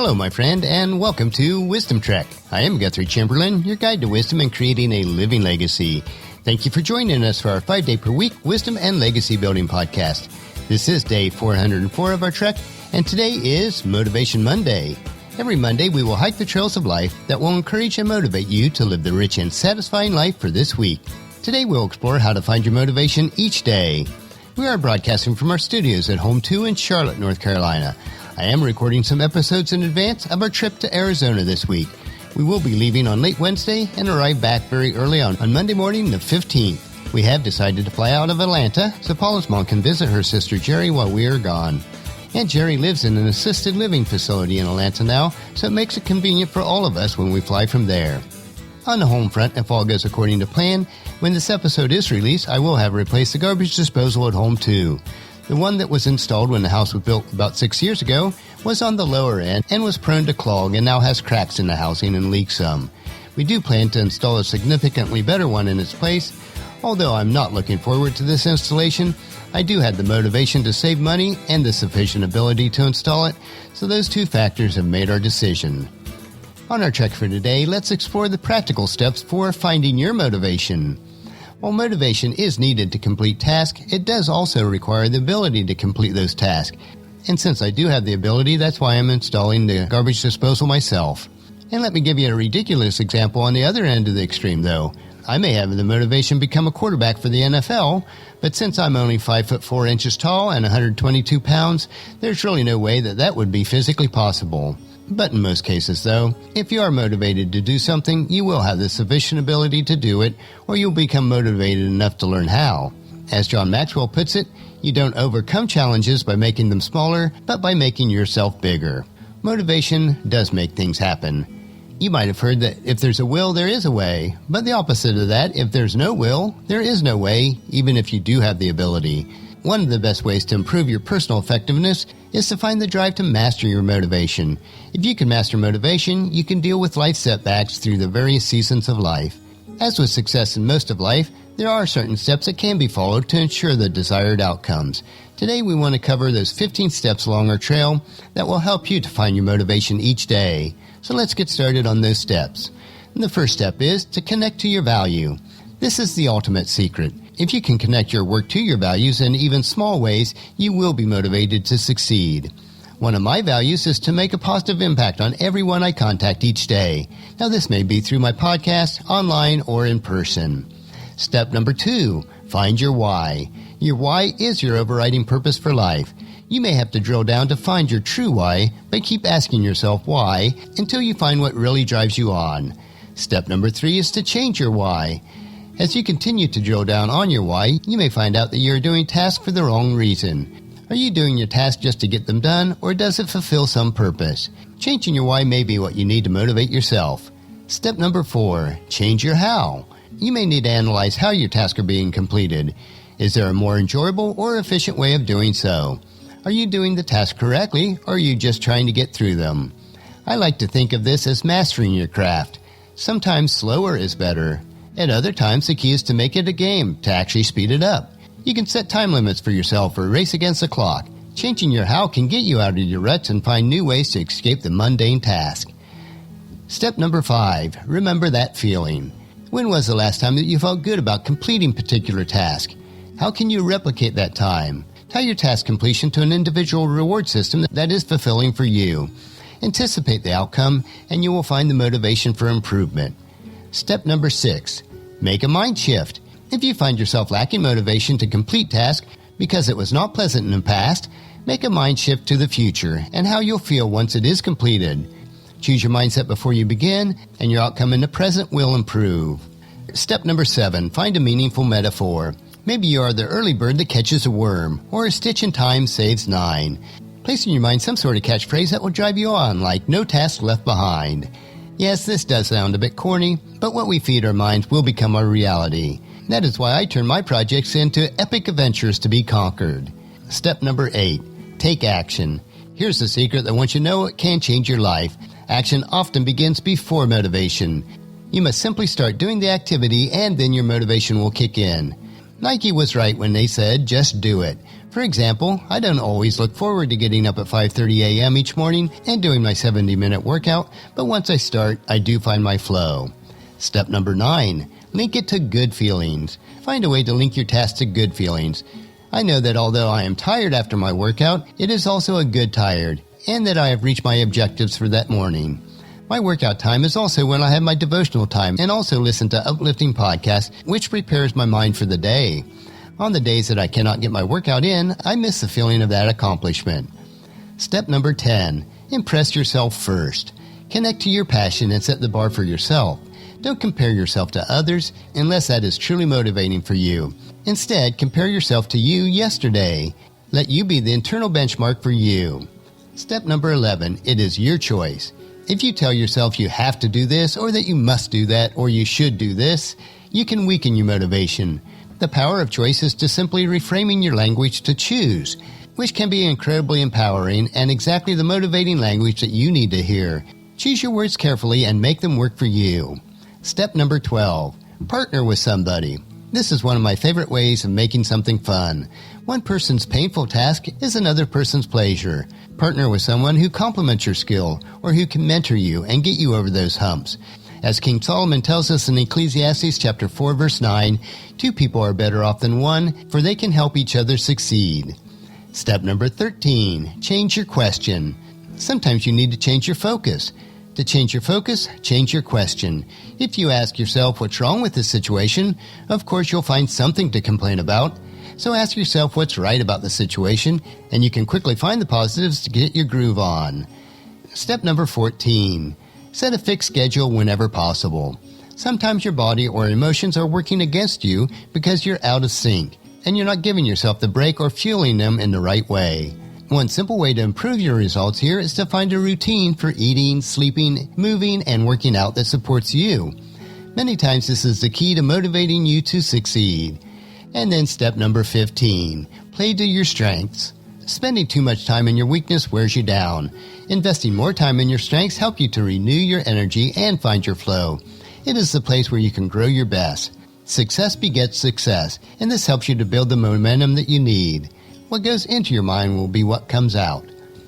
Hello, my friend, and welcome to Wisdom Trek. I am Guthrie Chamberlain, your guide to wisdom and creating a living legacy. Thank you for joining us for our 5-day-per-week Wisdom and Legacy Building podcast. This is day 404 of our trek, and today is Motivation Monday. Every Monday, we will hike the trails of life that will encourage and motivate you to live the rich and satisfying life for this week. Today, we'll explore how to find your motivation each day. We are broadcasting from our studios at Home 2 in Charlotte, North Carolina. I am recording some episodes in advance of our trip to Arizona this week. We will be leaving on late Wednesday and arrive back very early on Monday morning, the 15th. We have decided to fly out of Atlanta so Paula's mom can visit her sister Jerry while we are gone. Aunt Jerry lives in an assisted living facility in Atlanta now, so it makes it convenient for all of us when we fly from there. On the home front, if all goes according to plan, when this episode is released, I will have replaced the garbage disposal at home too. The one that was installed when the house was built about 6 years ago was on the lower end and was prone to clog and now has cracks in the housing and leaks some. We do plan to install a significantly better one in its place. Although I'm not looking forward to this installation, I do have the motivation to save money and the sufficient ability to install it, so those two factors have made our decision. On our trek for today, let's explore the practical steps for finding your motivation. While motivation is needed to complete tasks, it does also require the ability to complete those tasks. And since I do have the ability, that's why I'm installing the garbage disposal myself. And let me give you a ridiculous example on the other end of the extreme, though. I may have the motivation to become a quarterback for the NFL, but since I'm only 5 foot 4 inches tall and 122 pounds, there's really no way that would be physically possible. But in most cases, though, if you are motivated to do something, you will have the sufficient ability to do it, or you'll become motivated enough to learn how. As John Maxwell puts it, you don't overcome challenges by making them smaller, but by making yourself bigger. Motivation does make things happen. You might have heard that if there's a will, there is a way, but the opposite of that, if there's no will, there is no way, even if you do have the ability. One of the best ways to improve your personal effectiveness is to find the drive to master your motivation. If you can master motivation, you can deal with life setbacks through the various seasons of life. As with success in most of life, there are certain steps that can be followed to ensure the desired outcomes. Today we want to cover those 15 steps along our trail that will help you to find your motivation each day. So let's get started on those steps. And the first step is to connect to your value. This is the ultimate secret. If you can connect your work to your values in even small ways, you will be motivated to succeed. One of my values is to make a positive impact on everyone I contact each day. Now, this may be through my podcast, online, or in person. Step number 2, find your why. Your why is your overriding purpose for life. You may have to drill down to find your true why, but keep asking yourself why until you find what really drives you on. Step number 3 is to change your why. As you continue to drill down on your why, you may find out that you're doing tasks for the wrong reason. Are you doing your tasks just to get them done, or does it fulfill some purpose? Changing your why may be what you need to motivate yourself. Step number 4, change your how. You may need to analyze how your tasks are being completed. Is there a more enjoyable or efficient way of doing so? Are you doing the task correctly, or are you just trying to get through them? I like to think of this as mastering your craft. Sometimes slower is better. At other times, the key is to make it a game, to actually speed it up. You can set time limits for yourself or race against the clock. Changing your how can get you out of your ruts and find new ways to escape the mundane task. Step number 5, remember that feeling. When was the last time that you felt good about completing a particular task? How can you replicate that time? Tie your task completion to an individual reward system that is fulfilling for you. Anticipate the outcome, and you will find the motivation for improvement. Step number 6, make a mind shift. If you find yourself lacking motivation to complete tasks because it was not pleasant in the past, make a mind shift to the future and how you'll feel once it is completed. Choose your mindset before you begin, and your outcome in the present will improve. Step number 7, find a meaningful metaphor. Maybe you are the early bird that catches a worm, or a stitch in time saves 9. Place in your mind some sort of catchphrase that will drive you on, like no task left behind. Yes, this does sound a bit corny, but what we feed our minds will become our reality. That is why I turn my projects into epic adventures to be conquered. Step number 8, take action. Here's the secret that once you know it can change your life. Action often begins before motivation. You must simply start doing the activity and then your motivation will kick in. Nike was right when they said, just do it. For example, I don't always look forward to getting up at 5:30 a.m. each morning and doing my 70-minute workout, but once I start, I do find my flow. Step number 9, link it to good feelings. Find a way to link your task to good feelings. I know that although I am tired after my workout, it is also a good tired, and that I have reached my objectives for that morning. My workout time is also when I have my devotional time and also listen to uplifting podcasts, which prepares my mind for the day. On the days that I cannot get my workout in, I miss the feeling of that accomplishment. Step number 10, impress yourself first. Connect to your passion and set the bar for yourself. Don't compare yourself to others unless that is truly motivating for you. Instead, compare yourself to you yesterday. Let you be the internal benchmark for you. Step number 11, it is your choice. If you tell yourself you have to do this, or that you must do that, or you should do this, you can weaken your motivation. The power of choice is to simply reframing your language to choose, which can be incredibly empowering and exactly the motivating language that you need to hear. Choose your words carefully and make them work for you. Step number 12, partner with somebody. This is one of my favorite ways of making something fun. One person's painful task is another person's pleasure. Partner with someone who complements your skill or who can mentor you and get you over those humps. As King Solomon tells us in Ecclesiastes chapter 4 verse 9, 2 people are better off than one, for they can help each other succeed. Step number 13, change your question. Sometimes you need to change your focus. To change your focus, change your question. If you ask yourself what's wrong with this situation, of course you'll find something to complain about. So ask yourself what's right about the situation, and you can quickly find the positives to get your groove on. Step number 14, set a fixed schedule whenever possible. Sometimes your body or emotions are working against you because you're out of sync, and you're not giving yourself the break or fueling them in the right way. One simple way to improve your results here is to find a routine for eating, sleeping, moving, and working out that supports you. Many times this is the key to motivating you to succeed. And then step number 15, play to your strengths. Spending too much time in your weakness wears you down. Investing more time in your strengths help you to renew your energy and find your flow. It is the place where you can grow your best. Success begets success, and this helps you to build the momentum that you need. What goes into your mind will be what comes out.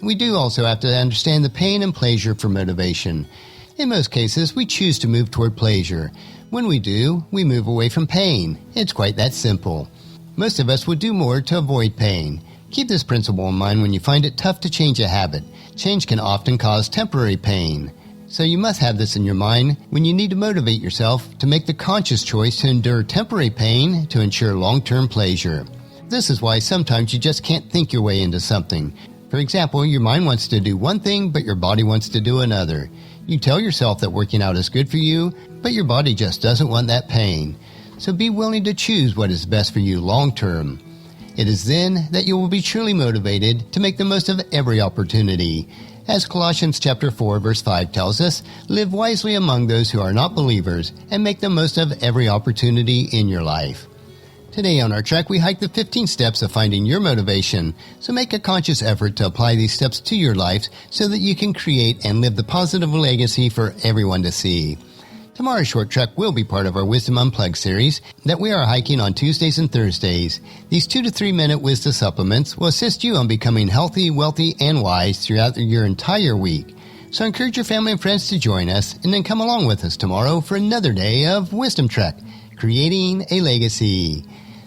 We do also have to understand the pain and pleasure for motivation. In most cases, we choose to move toward pleasure. When we do, we move away from pain. It's quite that simple. Most of us would do more to avoid pain. Keep this principle in mind when you find it tough to change a habit. Change can often cause temporary pain. So you must have this in your mind when you need to motivate yourself to make the conscious choice to endure temporary pain to ensure long-term pleasure. This is why sometimes you just can't think your way into something. For example, your mind wants to do one thing, but your body wants to do another. You tell yourself that working out is good for you, but your body just doesn't want that pain. So be willing to choose what is best for you long-term. It is then that you will be truly motivated to make the most of every opportunity. As Colossians chapter 4 verse 5 tells us, live wisely among those who are not believers and make the most of every opportunity in your life. Today on our trek, we hike the 15 steps of finding your motivation, so make a conscious effort to apply these steps to your life so that you can create and live the positive legacy for everyone to see. Tomorrow's short trek will be part of our Wisdom Unplugged series that we are hiking on Tuesdays and Thursdays. These 2 to 3 minute wisdom supplements will assist you on becoming healthy, wealthy, and wise throughout your entire week. So encourage your family and friends to join us and then come along with us tomorrow for another day of Wisdom Trek, creating a legacy.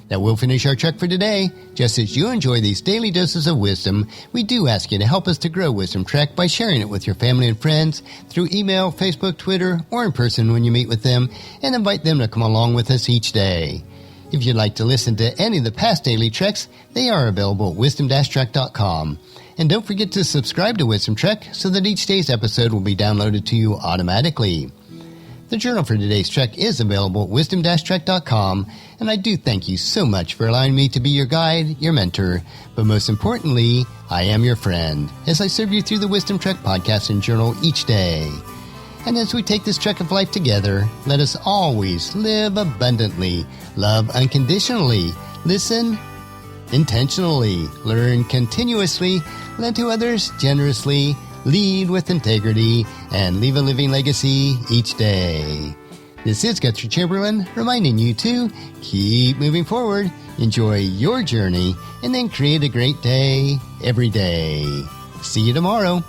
That will finish our trek for today. Just as you enjoy these daily doses of wisdom, we do ask you to help us to grow Wisdom Trek by sharing it with your family and friends through email, Facebook, Twitter, or in person when you meet with them, and invite them to come along with us each day. If you'd like to listen to any of the past daily treks, they are available at wisdom-trek.com. And don't forget to subscribe to Wisdom Trek so that each day's episode will be downloaded to you automatically. The journal for today's trek is available at wisdom-trek.com, and I do thank you so much for allowing me to be your guide, your mentor, but most importantly, I am your friend, as I serve you through the Wisdom Trek podcast and journal each day. And as we take this trek of life together, let us always live abundantly, love unconditionally, listen intentionally, learn continuously, lend to others generously, lead with integrity, and leave a living legacy each day. This is Guthrie Chamberlain reminding you to keep moving forward, enjoy your journey, and then create a great day every day. See you tomorrow.